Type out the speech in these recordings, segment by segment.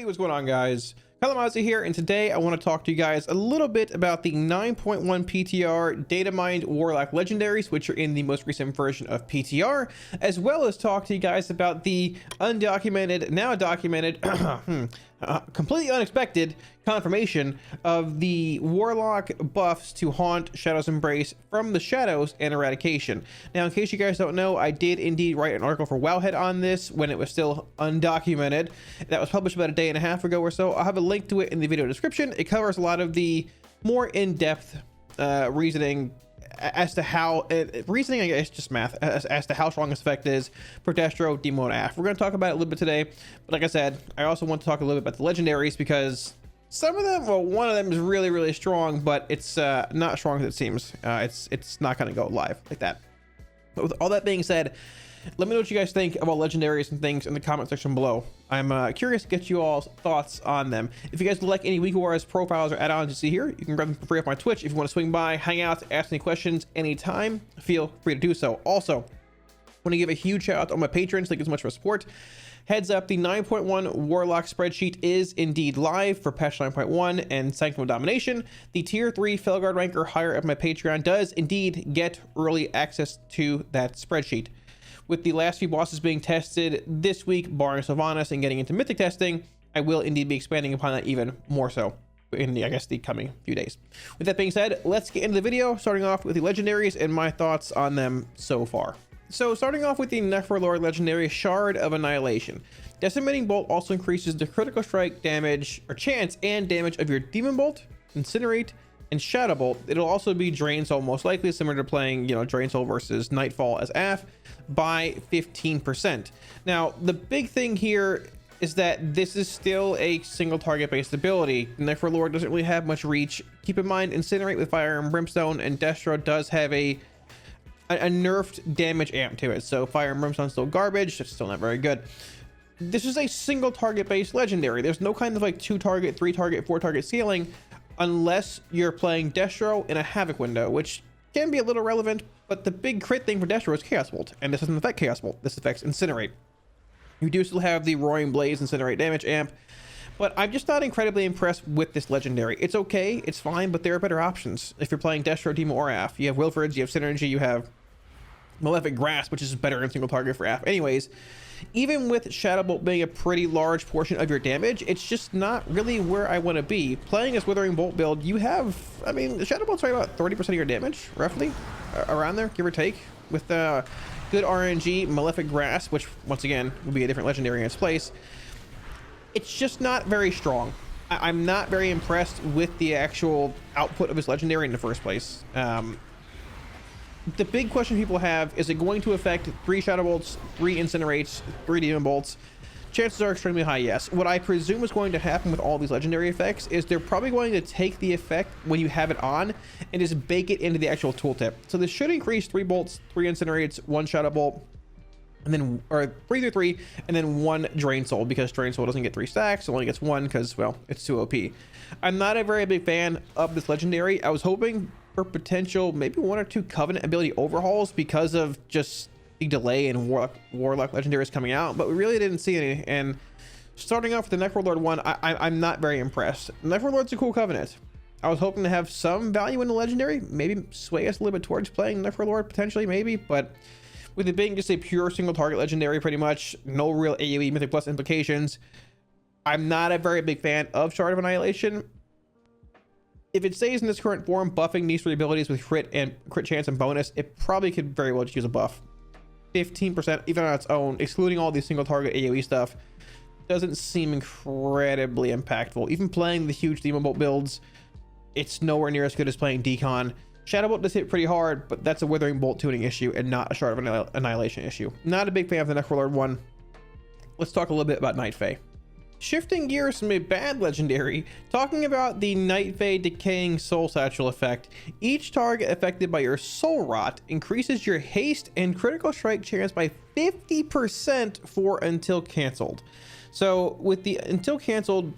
Hey, what's going on, guys? Kalamazi here, and today I want to talk to you guys a little bit about the 9.1 PTR data mined Warlock Legendaries, which are in the most recent version of PTR, as well as talk to you guys about the undocumented, now documented, completely unexpected confirmation of the Warlock buffs to Haunt, Shadow's Embrace from the Shadows and Eradication. Now, in case you guys don't know, I did indeed write an article for Wowhead on this when it was still undocumented. That was published about a day and a half ago or so. I'll have a link to it in the video description. It covers a lot of the more in-depth reasoning as to how reasoning, I guess, just math as to how strong this effect is for Destro, Demo, and AF. We're going to talk about it a little bit today, but like I said, I also want to talk a little bit about the legendaries, because some of them, well, one of them is really strong, but it's not as strong as it seems. It's not going to go live like that. But with all that being said, let me know what you guys think about legendaries and things in the comment section below. I'm curious to get you all's thoughts on them. If you guys would like any Week Wars profiles or add-ons you see here, you can grab them for free off my Twitch. If you want to swing by, hang out, ask any questions anytime, feel free to do so. Also, want to give a huge shout out to all my patrons. Thank you so much for support. Heads up, the 9.1 Warlock spreadsheet is indeed live for patch 9.1 and Sanctum of Domination. The tier 3 Felguard rank or higher of my Patreon does indeed get early access to that spreadsheet. With the last few bosses being tested this week, barring Sylvanas, and getting into mythic testing, I will indeed be expanding upon that even more so in the, I guess, the coming few days. With that being said, let's get into the video, starting off with the legendaries and my thoughts on them so far. So starting off with the Necrolord legendary Shard of Annihilation. Decimating Bolt also increases the critical strike damage or chance and damage of your Demon Bolt, Incinerate, and Shadow Bolt. It'll also be Drain Soul, most likely similar to playing, Drain Soul versus Nightfall as AF, by 15%. Now, the big thing here is that this is still a single target based ability. Necrolord doesn't really have much reach. Keep in mind, Incinerate with Fire and Brimstone and Destro does have a nerfed damage amp to it. So Fire and Brimstone's still garbage. It's still not very good. This is a single target based legendary. There's no kind of like 2 target, 3 target, 4 target scaling unless you're playing Destro in a Havoc window, which can be a little relevant, but the big crit thing for Destro is Chaos Bolt, and this doesn't affect Chaos Bolt. This affects Incinerate. You do still have the Roaring Blaze Incinerate damage amp, but I'm just not incredibly impressed with this legendary. It's okay, it's fine, but there are better options. If you're playing Destro, Demo, or AF, you have Wilfred's, you have Synergy, you have Malefic Grasp, which is better in single target for AF. Anyways, even with Shadow Bolt being a pretty large portion of your damage, it's just not really where I want to be. Playing as Withering Bolt build, you have, I mean, Shadow Bolt's right about 30% of your damage, roughly, around there, give or take, with good RNG, Malefic Grasp, which once again will be a different legendary in its place. It's just not very strong. I'm not very impressed with the actual output of this legendary in the first place. The big question people have, is it going to affect 3 Shadow Bolts, 3 Incinerates, 3 Demon Bolts? Chances are extremely high, yes. What I presume is going to happen with all these legendary effects is they're probably going to take the effect when you have it on and just bake it into the actual tooltip. So this should increase 3 bolts, 3 Incinerates, 1 Shadow Bolt, and then, or 3 through 3, and then 1 Drain Soul, because Drain Soul doesn't get 3 stacks, it only gets 1 because, well, it's too OP. I'm not a very big fan of this legendary. I was hoping for potential maybe 1 or 2 Covenant ability overhauls because of just the delay in Warlock legendaries coming out, but we really didn't see any. And starting off with the Necrolord one, I'm not very impressed. Necrolord's a cool Covenant. I was hoping to have some value in the legendary, maybe sway us a little bit towards playing Necrolord potentially, maybe, but with it being just a pure single target legendary, pretty much no real AoE Mythic Plus implications, I'm not a very big fan of Shard of Annihilation. If it stays in this current form, buffing these 3 abilities with crit chance and bonus, it probably could very well just use a buff. 15% even on its own, excluding all these single target AoE stuff, doesn't seem incredibly impactful. Even playing the huge Demon Bolt builds, it's nowhere near as good as playing Decon. Shadow Bolt does hit pretty hard, but that's a Withering Bolt tuning issue and not a Shard of Annihilation issue. Not a big fan of the Necrolord one. Let's talk a little bit about Night Fae. Shifting gears from a bad legendary, talking about the Night Fae Decaying Soul Satchel effect. Each target affected by your Soul Rot increases your haste and critical strike chance by 50% for until cancelled. So with the until cancelled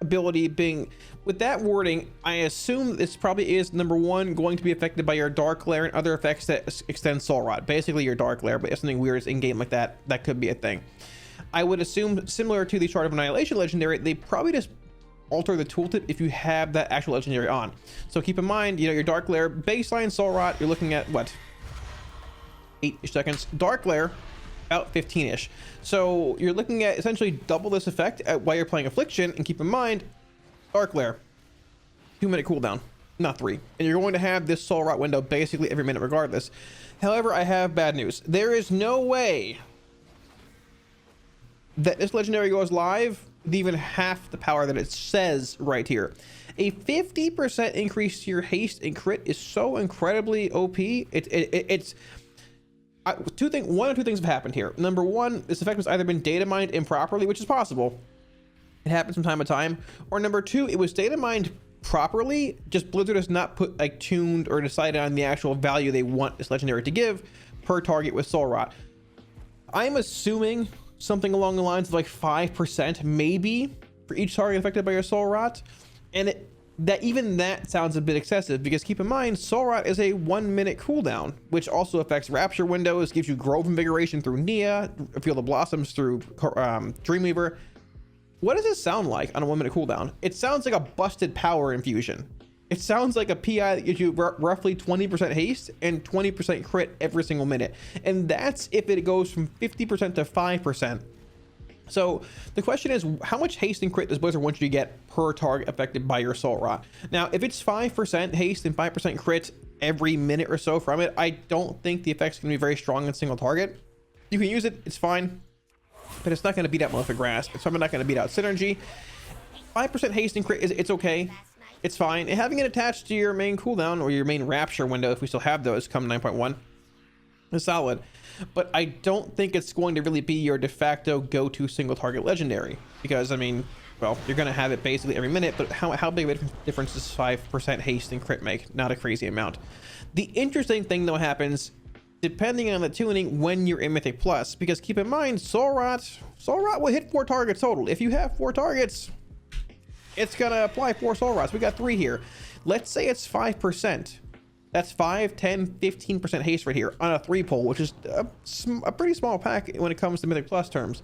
ability being, with that wording, I assume this probably is, number 1, going to be affected by your Dark Lair and other effects that extend Soul Rot. Basically your Dark Lair, but if something weird is in game like that, that could be a thing. I would assume similar to the Shard of Annihilation legendary, they probably just alter the tooltip if you have that actual legendary on. So keep in mind, you know, your Dark Lair baseline Soul Rot, you're looking at what, 8-ish seconds. Dark Lair, about 15-ish. So you're looking at essentially double this effect while you're playing Affliction. And keep in mind, Dark Lair, 2-minute cooldown, not 3. And you're going to have this Soul Rot window basically every minute regardless. However, I have bad news. There is no way that this legendary goes live with even half the power that it says right here. A 50% increase to your haste and crit is so incredibly OP. It's one or two things have happened here. Number one, this effect has either been data mined improperly, which is possible. It happens from time to time. Or number two, it was data mined properly, just Blizzard has not put like tuned or decided on the actual value they want this legendary to give per target with Soul Rot. I'm assuming something along the lines of like 5% maybe for each target affected by your Soul Rot, and even that sounds a bit excessive, because keep in mind Soul Rot is a 1-minute cooldown, which also affects Rapture windows, gives you Grove Invigoration through Nia, Field of Blossoms through Dreamweaver. What does this sound like on a 1-minute cooldown? It sounds like a busted power infusion. It sounds like a PI that gives you roughly 20% haste and 20% crit every single minute. And that's if it goes from 50% to 5%. So the question is, how much haste and crit does Blizzard want you to get per target affected by your Soul Rot? Now, if it's 5% haste and 5% crit every minute or so from it, I don't think the effect's going to be very strong in single target. You can use it, it's fine, but it's not going to beat out Malefic Grasp. It's probably not going to beat out Synergy. 5% haste and crit, it's okay. It's fine. And having it attached to your main cooldown or your main Rapture window, if we still have those come 9.1, is solid. But I don't think it's going to really be your de facto go-to single target legendary, because I mean, well, you're going to have it basically every minute, but how big of a difference does 5% haste and crit make? Not a crazy amount. The interesting thing though happens depending on the tuning when you're in Mythic Plus, because keep in mind, Soul Rot will hit 4 targets total. If you have 4 targets, it's gonna apply 4 Soul Rots. We got 3 here. Let's say it's 5%. That's 5, 10, 15% haste right here on a 3 pull, which is a pretty small pack when it comes to Mythic Plus terms.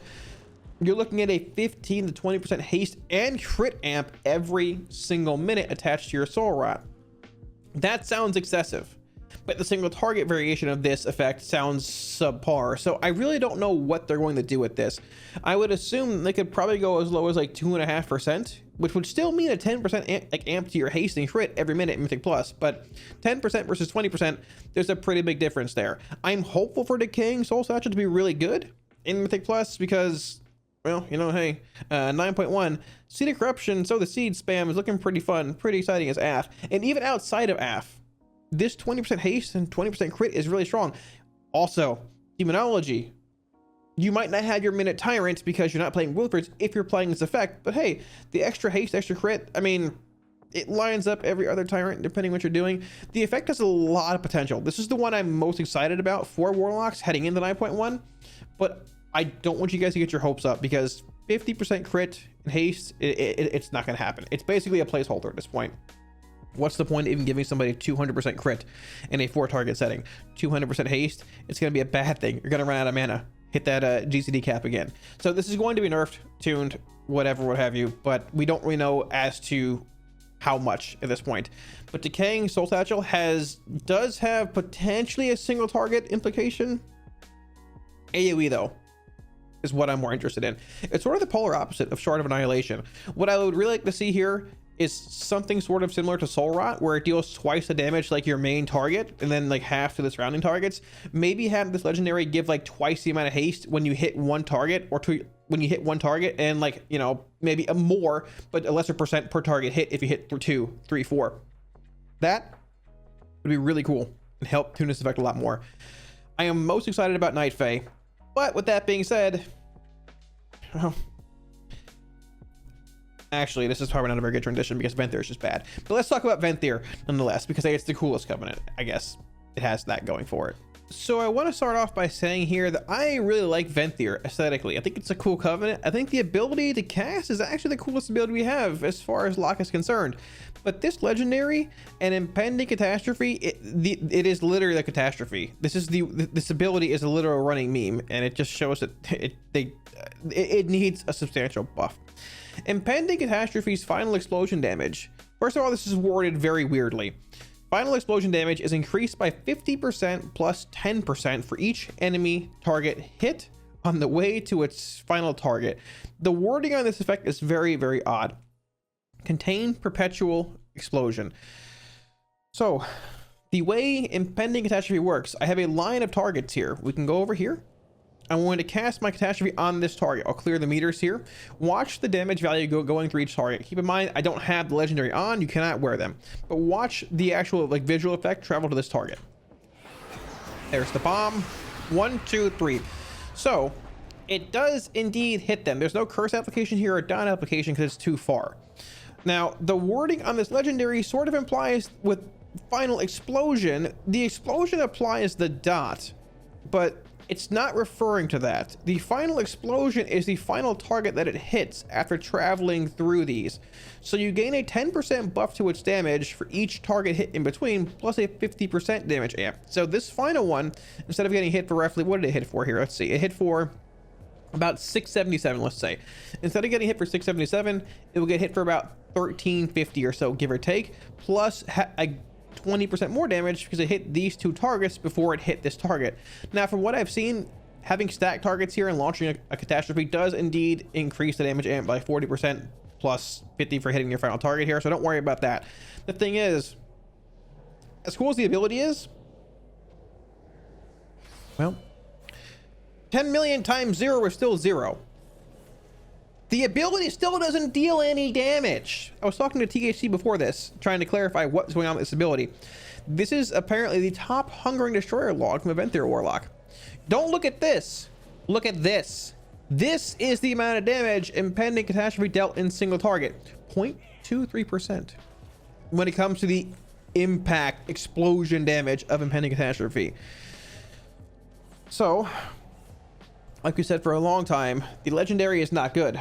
You're looking at a 15 to 20% haste and crit amp every single minute attached to your Soul Rot. That sounds excessive, but the single target variation of this effect sounds subpar. So I really don't know what they're going to do with this. I would assume they could probably go as low as like 2.5%, which would still mean a 10% amp to your haste and crit every minute in Mythic Plus. But 10% versus 20%, there's a pretty big difference there. I'm hopeful for Decaying Soul Satchel to be really good in Mythic Plus, because, well, you know, hey, 9.1, Seed of Corruption, Sow the Seed spam is looking pretty fun, pretty exciting as AF. And even outside of AF, this 20% haste and 20% crit is really strong. Also, Demonology. You might not have your minute Tyrant because you're not playing Wilfrids if you're playing this effect, but hey, the extra haste, extra crit, I mean, it lines up every other Tyrant depending what you're doing. The effect has a lot of potential. This is the one I'm most excited about for Warlocks heading into 9.1, but I don't want you guys to get your hopes up, because 50% crit and haste, it's not going to happen. It's basically a placeholder at this point. What's the point of even giving somebody 200% crit in a 4 target setting? 200% haste, it's going to be a bad thing. You're going to run out of mana. Hit that GCD cap again. So this is going to be nerfed, tuned, whatever, what have you, but we don't really know as to how much at this point. But Decaying Soul Satchel does have potentially a single target implication. AoE though is what I'm more interested in. It's sort of the polar opposite of Shard of Annihilation. What I would really like to see here is something sort of similar to Soul Rot, where it deals twice the damage like your main target and then like half to the surrounding targets. Maybe have this legendary give like twice the amount of haste when you hit one target, or when you hit one target, and like, you know, maybe a more but a lesser percent per target hit if you hit 2, 3, 4. That would be really cool and help tune this effect a lot more. I am most excited about Night Fae, but with that being said, actually, this is probably not a very good transition because Venthyr is just bad. But let's talk about Venthyr nonetheless, because it's the coolest Covenant, I guess. it has that going for it. So I want to start off by saying here that I really like Venthyr aesthetically. I think it's a cool covenant. I think the ability to cast is actually the coolest ability we have as far as lock is concerned. But this legendary and impending catastrophe, it is literally a catastrophe. This ability is a literal running meme, and it just shows that it needs a substantial buff. Impending catastrophe's final explosion damage. First of all, this is worded very weirdly. Final explosion damage is increased by 50% plus 10% for each enemy target hit on the way to its final target. The wording on this effect is very, very odd. Contain perpetual explosion. So the way impending catastrophe works, I have a line of targets here. We can go over here. I'm going to cast my catastrophe on this target. I'll clear the meters here. Watch the damage value going through each target. Keep in mind, I don't have the legendary on. You cannot wear them. But watch the actual visual effect travel to this target. There's the bomb. 1, 2, 3. So it does indeed hit them. There's no curse application here or down application because it's too far. Now, the wording on this legendary sort of implies with final explosion, the explosion applies the dot, but it's not referring to that. The final explosion is the final target that it hits after traveling through these. So you gain a 10% buff to its damage for each target hit in between, plus a 50% damage amp. So this final one, instead of getting hit for roughly, what did it hit for here? Let's see. It hit for about 677, let's say. Instead of getting hit for 677, it will get hit for about 1350 or so, give or take, plus a 20% more damage because it hit these two targets before it hit this target. Now, from what I've seen, having stacked targets here and launching a catastrophe does indeed increase the damage amp by 40% plus 50 for hitting your final target here, so don't worry about that. The thing is, as cool as the ability is, well, 10 million times 0 is still 0. The ability still doesn't deal any damage. I was talking to THC before this, trying to clarify what's going on with this ability. This is apparently the top Hungering Destroyer log from a Venthyr Warlock. Don't look at this. Look at this. This is the amount of damage impending catastrophe dealt in single target. 0.23% when it comes to the impact explosion damage of impending catastrophe. So, like we said for a long time, the legendary is not good.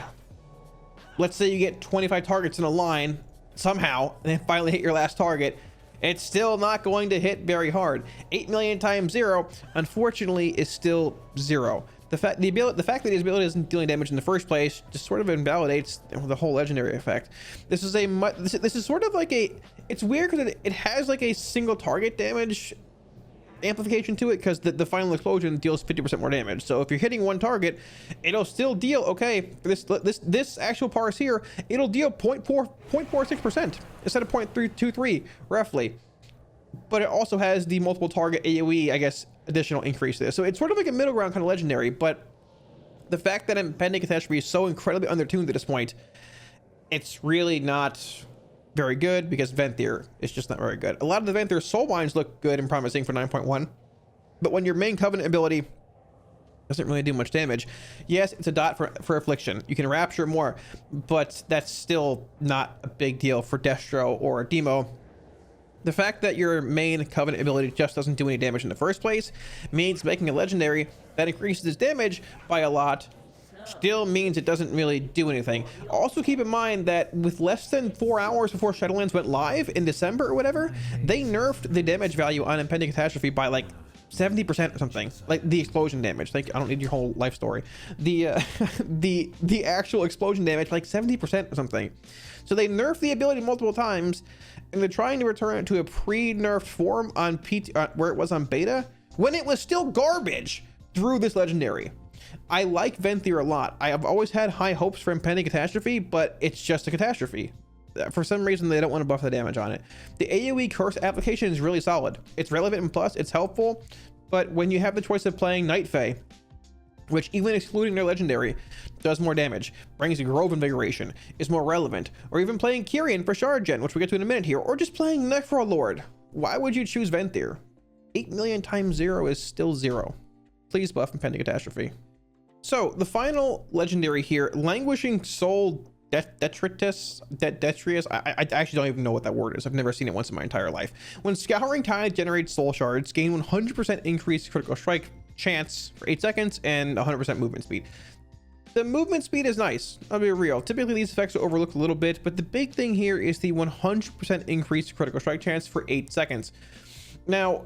Let's say you get 25 targets in a line somehow and then finally hit your last target. It's still not going to hit very hard. 8 million times 0, unfortunately, is still 0. The fact that his ability isn't dealing damage in the first place just sort of invalidates the whole legendary effect. This is sort of like it's weird because it has like a single target damage amplification to it, because the final explosion deals 50% more damage. So if you're hitting one target, it'll still deal, okay, this actual parse here, it'll deal 0.46% instead of 0.323 roughly. But it also has the multiple target AoE, I guess, additional increase to this. So it's sort of like a middle ground kind of legendary, but the fact that impending catastrophe is so incredibly undertuned at this point, it's really not very good, because Venthyr is just not very good. A lot of the Venthyr soul binds look good and promising for 9.1, but when your main covenant ability doesn't really do much damage, yes, it's a dot for affliction. You can rapture more, but that's still not a big deal for Destro or Demo. The fact that your main covenant ability just doesn't do any damage in the first place means making a legendary that increases its damage by a lot still means it doesn't really do anything. Also keep in mind that with less than 4 hours before Shadowlands went live in December or whatever, they nerfed the damage value on impending catastrophe by like 70% or something, like the explosion damage. Like, I don't need your whole life story. The actual explosion damage, like 70% or something. So they nerfed the ability multiple times, and they're trying to return it to a pre-nerfed form on where it was on beta, when it was still garbage through this legendary. I like Venthyr a lot. I have always had high hopes for impending catastrophe, but it's just a catastrophe. For some reason, they don't want to buff the damage on it. The AoE curse application is really solid. It's relevant and plus it's helpful, but when you have the choice of playing Night Fae, which even excluding their legendary does more damage, brings you Grove Invigoration, is more relevant, or even playing Kyrian for shard gen, which we'll get to in a minute here, or just playing Necrolord, why would you choose Venthyr? 8 million times 0 is still 0. Please buff impending catastrophe. So the final legendary here, Languishing Soul Detritus. I actually don't even know what that word is. I've never seen it once in my entire life. When Scouring Tide generates soul shards, gain 100% increased critical strike chance for 8 seconds and 100% movement speed. The movement speed is nice, I'll be real. Typically these effects are overlooked a little bit, but the big thing here is the 100% increased critical strike chance for 8 seconds. Now,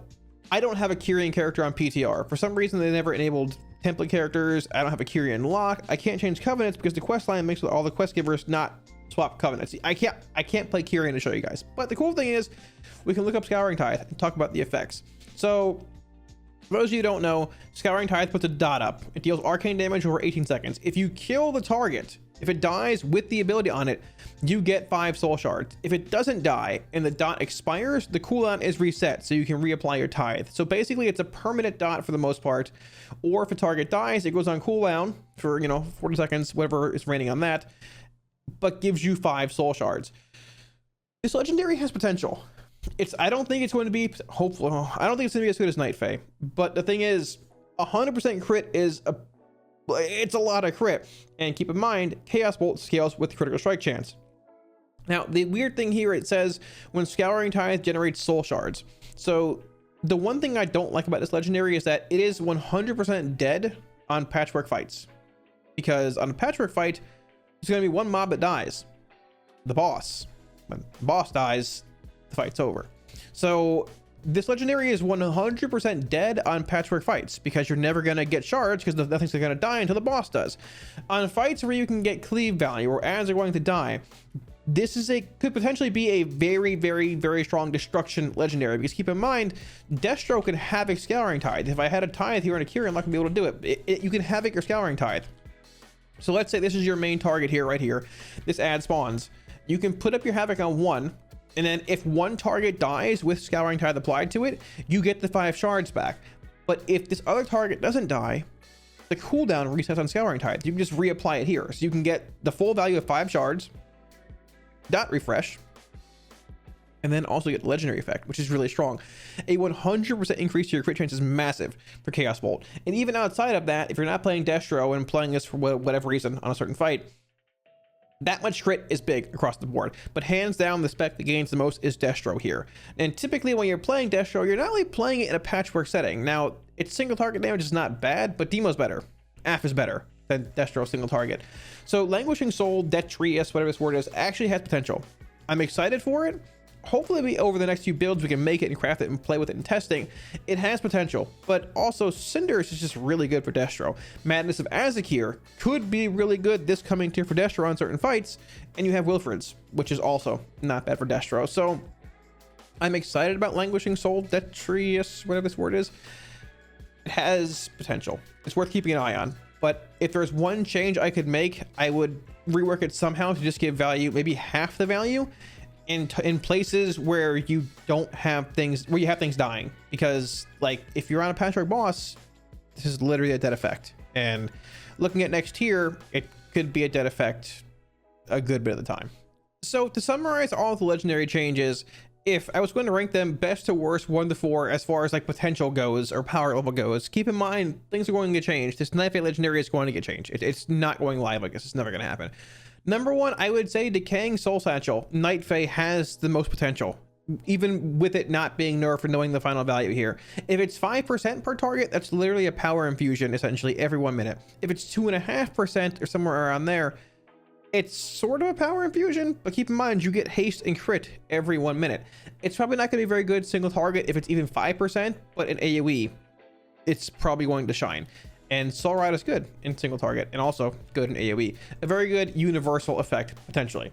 I don't have a Kyrian character on PTR. For some reason, they never enabled template characters. I don't have a Kyrian lock. I can't change covenants because the quest line makes with all the quest givers not swap covenants. I can't play Kyrian to show you guys. But the cool thing is we can look up Scouring Tide and talk about the effects. So for those of you who don't know, Scouring Tide puts a dot up. It deals arcane damage over 18 seconds. If you kill the target, if it dies with the ability on it, you get 5 soul shards. If it doesn't die and the dot expires, the cooldown is reset, so you can reapply your tithe. So basically it's a permanent dot for the most part, or if a target dies, it goes on cooldown for, 40 seconds, whatever is raining on that, but gives you 5 soul shards. This legendary has potential. I don't think it's going to be, hopefully, I don't think it's going to be as good as Night Fae, but the thing is, 100% crit is it's a lot of crit. And keep in mind, Chaos Bolt scales with critical strike chance. Now, the weird thing here, it says when Scouring Tide generates soul shards. So the one thing I don't like about this legendary is that it is 100% dead on patchwork fights. Because on a patchwork fight, there's going to be one mob that dies. The boss. When the boss dies, the fight's over. So this legendary is 100% dead on patchwork fights because you're never going to get shards because nothing's going to die until the boss does. On fights where you can get cleave value or ads are going to die, this could potentially be a very, very, very strong destruction legendary, because keep in mind, Deathstroke can havoc Scouring Tide. If I had a Tithe here and a Kyrian, I'm not going to be able to do it. You can havoc your Scouring Tithe. So let's say this is your main target here, right here. This ad spawns. You can put up your havoc on 1. And then if one target dies with Scouring Tide applied to it, you get the 5 shards back. But if this other target doesn't die, the cooldown resets on Scouring Tide. You can just reapply it here. So you can get the full value of 5 shards, dot refresh, and then also get the legendary effect, which is really strong. A 100% increase to your crit chance is massive for Chaos Bolt. And even outside of that, if you're not playing Destro and playing this for whatever reason on a certain fight, that much crit is big across the board, but hands down the spec that gains the most is Destro here. And typically when you're playing Destro, you're not really playing it in a patchwork setting. Now, its single target damage is not bad, but Demo's better. AF is better than Destro single target. So Languishing Soul, Detrius, whatever this word is, actually has potential. I'm excited for it. Hopefully over the next few builds we can make it and craft it and play with it in testing. It has potential, but also Cinders is just really good for Destro. Madness of Azakir could be really good this coming tier for Destro on certain fights, and you have Wilfred's, which is also not bad for Destro. So I'm excited about Languishing Soul, Detrius, whatever this word is. It has potential. It's worth keeping an eye on. But if there's one change I could make, I would rework it somehow to just give value, maybe half the value, in places where you don't have things, where you have things dying. Because like if you're on a patchwork boss, this is literally a dead effect. And looking at next tier, it could be a dead effect a good bit of the time. So to summarize all of the legendary changes, if I was going to rank them best to worst, 1 to 4 as far as like potential goes or power level goes, keep in mind things are going to get changed. This Night Fae legendary is going to get changed. It's not going live. I guess it's never going to happen. Number 1, I would say Decaying Soul Satchel. Night Fae has the most potential, even with it not being nerfed and knowing the final value here. If it's 5% per target, that's literally a power infusion essentially every 1 minute. If it's 2.5% or somewhere around there, it's sort of a power infusion, but keep in mind you get haste and crit every 1 minute. It's probably not going to be very good single target if it's even 5%, but in AoE, it's probably going to shine. And Soul Ride is good in single target and also good in AoE. A very good universal effect, potentially.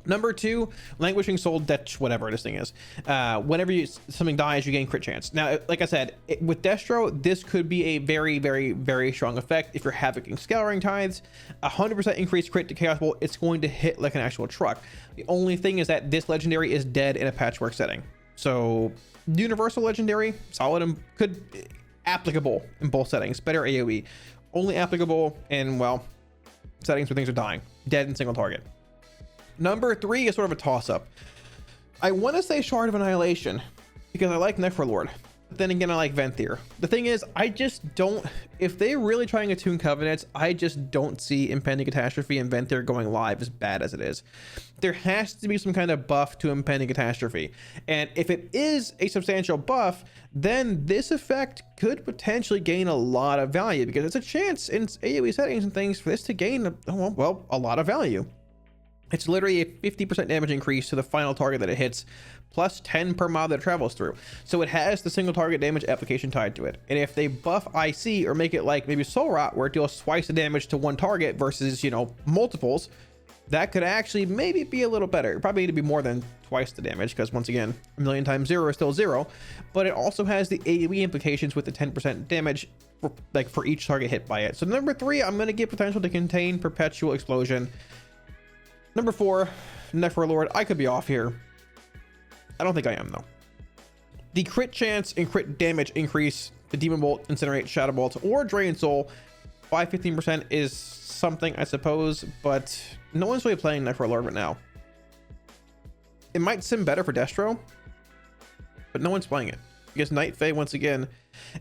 Number 2, Languishing Soul, whatever this thing is. Whenever something dies, you gain crit chance. Now, like I said, with Destro, this could be a very, very, very strong effect. If you're havocing Scouring Tides, 100% increased crit to Chaos Bolt, it's going to hit like an actual truck. The only thing is that this legendary is dead in a patchwork setting. So, universal legendary, solid and could... applicable in both settings. Better AoE, only applicable in, well, settings where things are dying, dead in single target. Number 3 is sort of a toss-up. I want to say Shard of Annihilation because I like Necrolord. then again, I like Venthyr. The thing is, I just don't, if they're really trying to tune Covenants, I just don't see Impending Catastrophe and Venthyr going live as bad as it is. There has to be some kind of buff to Impending Catastrophe. And if it is a substantial buff, then this effect could potentially gain a lot of value, because it's a chance in AoE settings and things for this to gain, well, a lot of value. It's literally a 50% damage increase to the final target that it hits, plus 10 per mile that it travels through. So it has the single target damage application tied to it. And if they buff IC or make it like maybe Soul Rot, where it deals twice the damage to one target versus, you know, multiples, that could actually maybe be a little better. It probably need to be more than twice the damage, because once again, a million times 0 is still 0. But it also has the AoE implications with the 10% damage for each target hit by it. So number 3, I'm going to give potential to contain Perpetual Explosion. Number 4, Necrolord. I could be off here. I don't think I am, though. The crit chance and crit damage increase to Demon Bolt, Incinerate, Shadow Bolt, or Drain Soul by 15% is something, I suppose, but no one's really playing Necrolord right now. It might sim better for Destro, but no one's playing it, because Night Fae, once again,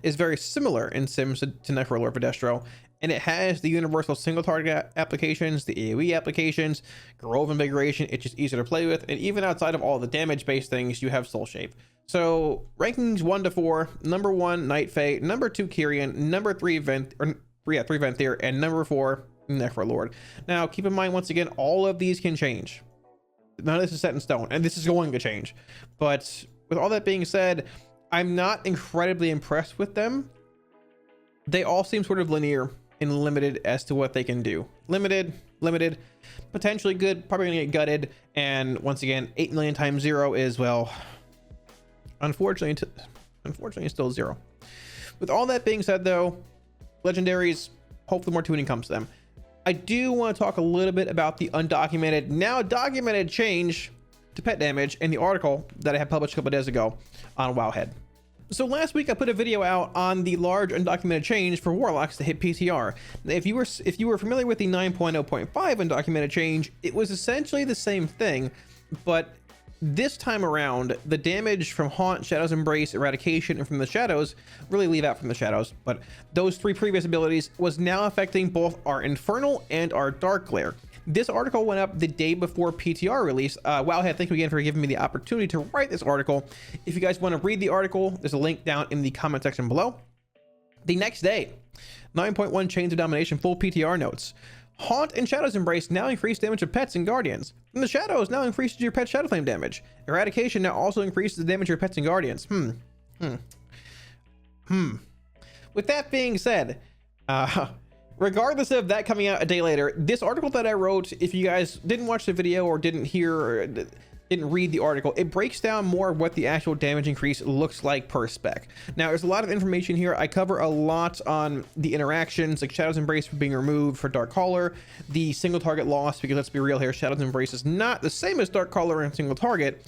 is very similar in sims to Necrolord for Destro. And it has the universal single target applications, the AoE applications, Grove Invigoration. It's just easier to play with. And even outside of all the damage based things, you have Soul Shape. So rankings 1 to 4, number 1, Night Fae, number 2, Kyrian, number 3, 3 Venthyr, and number 4, Necrolord. Now, keep in mind, once again, all of these can change. None of this is set in stone, and this is going to change. But with all that being said, I'm not incredibly impressed with them. They all seem sort of linear and limited as to what they can do. Limited, potentially good, probably gonna get gutted. And once again, 8 million times 0 is, well, unfortunately still 0. With all that being said, though, legendaries, hopefully more tuning comes to them. I do want to talk a little bit about the undocumented, now documented change to pet damage in the article that I had published a couple days ago on Wowhead. So last week I put a video out on the large undocumented change for Warlocks to hit PTR. If you were familiar with the 9.0.5 undocumented change, it was essentially the same thing, but this time around, the damage from Haunt, Shadow's Embrace, Eradication, and from the Shadows, really leave out from the Shadows, but those 3 previous abilities was now affecting both our Infernal and our Dark Glare. This article went up the day before PTR release. Wowhead, thank you again for giving me the opportunity to write this article. If you guys want to read the article, there's a link down in the comment section below. The next day, 9.1 Chains of Domination full PTR notes. Haunt and Shadow's Embrace now increase damage of pets and guardians. And the Shadows now increases your pet Shadow Flame damage. Eradication now also increases the damage of your pets and guardians. With that being said, regardless of that coming out a day later, this article that I wrote, if you guys didn't watch the video or didn't hear or didn't read the article, it breaks down more of what the actual damage increase looks like per spec. Now, there's a lot of information here. I cover a lot on the interactions, like Shadow's Embrace being removed for Dark Caller, the single target loss, because let's be real here, Shadow's Embrace is not the same as Dark Caller in single target,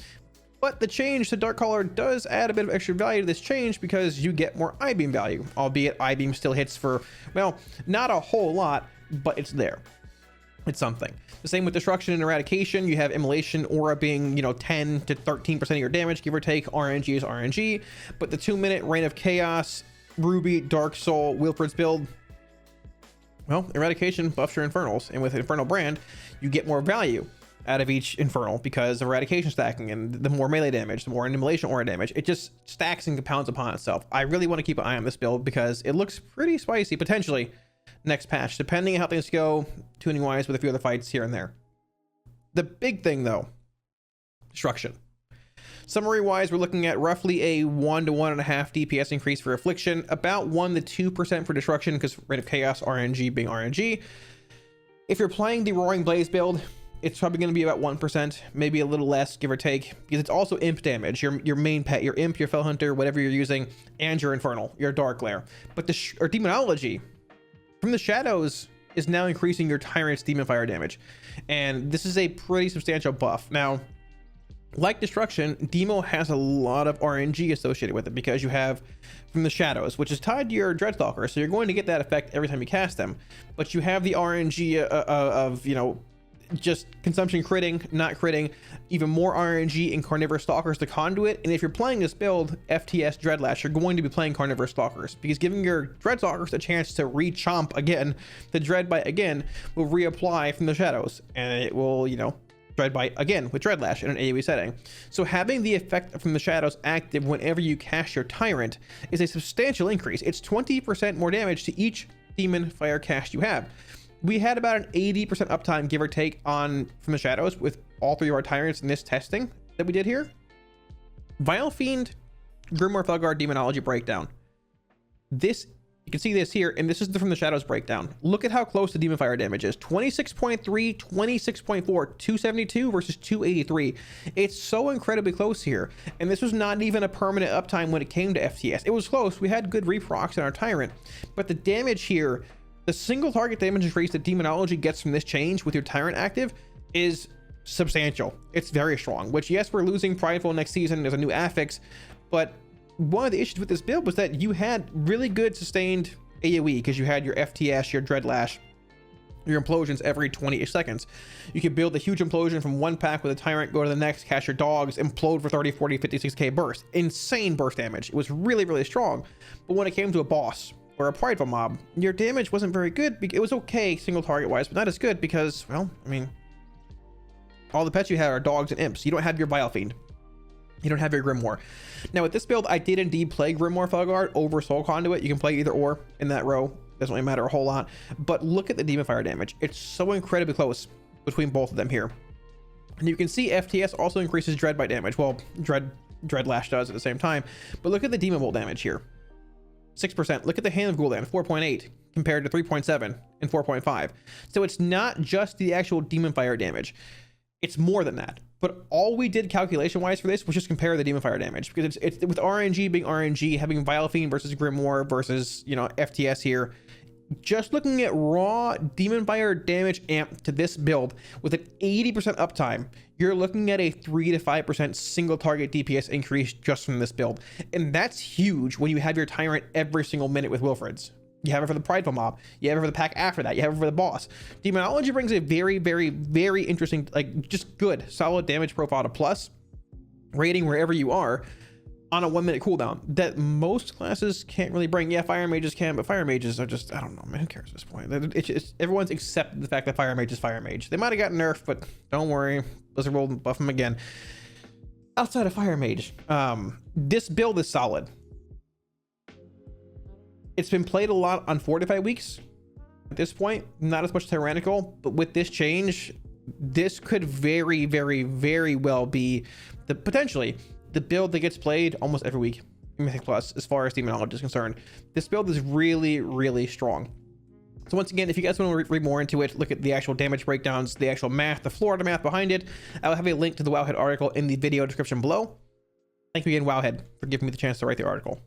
but the change to Dark Caller does add a bit of extra value to this change because you get more I-Beam value, albeit I-Beam still hits for, well, not a whole lot, but it's there. It's something. The same with Destruction and Eradication. You have Immolation Aura being, 10 to 13% of your damage, give or take. RNG is RNG. But the 2-minute Reign of Chaos, Ruby, Dark Soul, Wilfred's build, well, Eradication buffs your Infernals. And with Infernal Brand, you get more value out of each Infernal because of Eradication stacking, and the more melee damage, the more Immolation Aura damage. It just stacks and compounds upon itself. I really want to keep an eye on this build because it looks pretty spicy, potentially, next patch, depending on how things go tuning wise with a few other fights here and there. The big thing though, Destruction. Summary wise, we're looking at roughly a 1 to 1.5 DPS increase for Affliction, about 1 to 2% for Destruction because Reign of Chaos, RNG being RNG. If you're playing the Roaring Blaze build, it's probably going to be about 1%, maybe a little less, give or take, because it's also imp damage, your main pet, your imp, your Fell Hunter, whatever you're using, and your Infernal, your Dark Glare. But or Demonology from the Shadows is now increasing your Tyrant's Demon Fire damage, and this is a pretty substantial buff. Now, like Destruction, Demo has a lot of RNG associated with it because you have from the Shadows, which is tied to your Dreadstalker, so you're going to get that effect every time you cast them, but you have the RNG of, just consumption critting, not critting, even more RNG in Carnivorous Stalkers to conduit. And if you're playing this build, FTS Dreadlash, you're going to be playing Carnivorous Stalkers, because giving your Dreadstalkers a chance to re-chomp again, the Dreadbite again, will reapply from the shadows, and it will, you know, Dreadbite again with Dreadlash in an AoE setting. So having the effect from the shadows active whenever you cast your Tyrant is a substantial increase. It's 20% more damage to each demon fire cast you have. We had about an 80% uptime, give or take, on from the shadows with all 3 of our Tyrants in this testing that we did here. Vile Fiend, Grimoire Felguard Demonology breakdown. This, you can see this here, and this is from the shadows breakdown. Look at how close the demon fire damage is. 26.3, 26.4, 272 versus 283. It's so incredibly close here, and this was not even a permanent uptime when it came to FTS. It was close. We had good reprocs in our Tyrant, but the damage here, the single target damage increase that Demonology gets from this change with your Tyrant active is substantial. It's very strong, which, yes, we're losing Prideful next season. There's a new affix, but one of the issues with this build was that you had really good sustained AoE, because you had your FTS, your Dreadlash, your implosions every 20-ish seconds. You could build a huge implosion from one pack with a Tyrant, go to the next, cast your dogs, implode for 30, 40, 56k burst. Insane burst damage. It was really, really strong. But when it came to a boss or a prideful mob, your damage wasn't very good. It was okay single target wise, but not as good because, well, I mean, all the pets you have are dogs and imps. You don't have your Vile Fiend. You don't have your Grimoire. Now with this build, I did indeed play Grimoire Felguard over Soul Conduit. You can play either or in that row. Doesn't really matter a whole lot. But look at the demon fire damage. It's so incredibly close between both of them here. And you can see FTS also increases Dreadbite damage. Well, Dreadlash does at the same time. But look at the Demon Bolt damage here. 6%. Look at the Hand of Gul'dan, 4.8 compared to 3.7 and 4.5. So it's not just the actual demon fire damage. It's more than that. But all we did calculation wise for this was just compare the demon fire damage, because it's with RNG being RNG, having Vile Fiend versus Grimoire versus, you know, FTS here. Just looking at raw demon fire damage amp to this build with an 80% uptime, you're looking at a 3 to 5% single target DPS increase just from this build. And that's huge when you have your Tyrant every single minute with Wilfred's. You have it for the Prideful Mob. You have it for the pack after that. You have it for the boss. Demonology brings a very, very, very interesting, like, just good, solid damage profile to plus rating wherever you are on a 1-minute cooldown that most classes can't really bring. Yeah, Fire Mages can, but Fire Mages are just, I don't know, man, who cares at this point? It's everyone's accepted the fact that Fire Mage is Fire Mage. They might have gotten nerfed, but don't worry, Blizzard will buff them again. Outside of Fire Mage, this build is solid. It's been played a lot on Fortified weeks at this point, not as much Tyrannical, but with this change, this could very, very, very well be the potentially the build that gets played almost every week in Mythic Plus as far as Demonology is concerned. This build is really, really strong. So once again, if you guys want to read more into it, look at the actual damage breakdowns, the actual math, the Florida math behind it, I'll have a link to the Wowhead article in the video description below. Thank you again, Wowhead, for giving me the chance to write the article.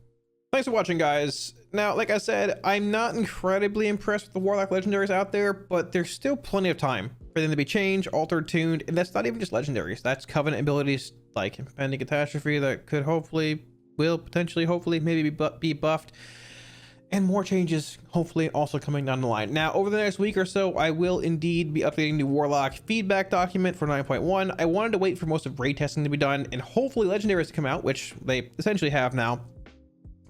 Thanks for watching, guys. Now, like I said, I'm not incredibly impressed with the Warlock Legendaries out there, but there's still plenty of time for them to be changed, altered, tuned, and that's not even just Legendaries. That's Covenant abilities like Impending Catastrophe that could hopefully, will potentially, hopefully, maybe be buffed, and more changes, hopefully, also coming down the line. Now, over the next week or so, I will indeed be updating the Warlock feedback document for 9.1. I wanted to wait for most of raid testing to be done, and hopefully Legendaries to come out, which they essentially have now.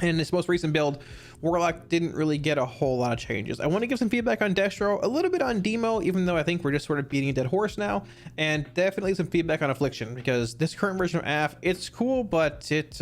In this most recent build, Warlock didn't really get a whole lot of changes. I want to give some feedback on Destro, a little bit on Demo, even though I think we're just sort of beating a dead horse now, and definitely some feedback on Affliction, because this current version of AF, it's cool, but it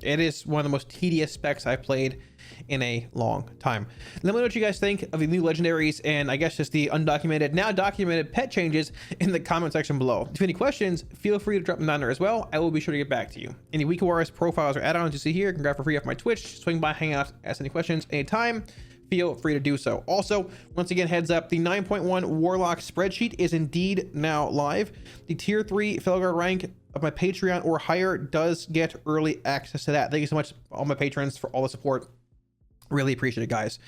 is one of the most tedious specs I've played in a long time. Let me know what you guys think of the new Legendaries, and I guess just the undocumented, now documented pet changes in the comment section below. If you have any questions, feel free to drop them down there as well. I will be sure to get back to you. Any Week Wars profiles or add-ons you see here can grab for free off my Twitch. Swing by, hang out, ask any questions anytime. Feel free to do so. Also, once again, heads up, the 9.1 Warlock spreadsheet is indeed now live. The tier 3 Felguard rank of my Patreon or higher does get early access to that. Thank you so much, all my patrons, for all the support. Really appreciate it, guys.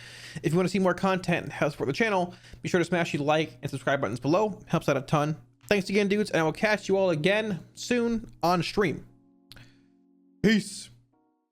If you want to see more content and help support the channel, be sure to smash the like and subscribe buttons below. Helps out a ton. Thanks again, dudes, and I will catch you all again soon on stream. Peace.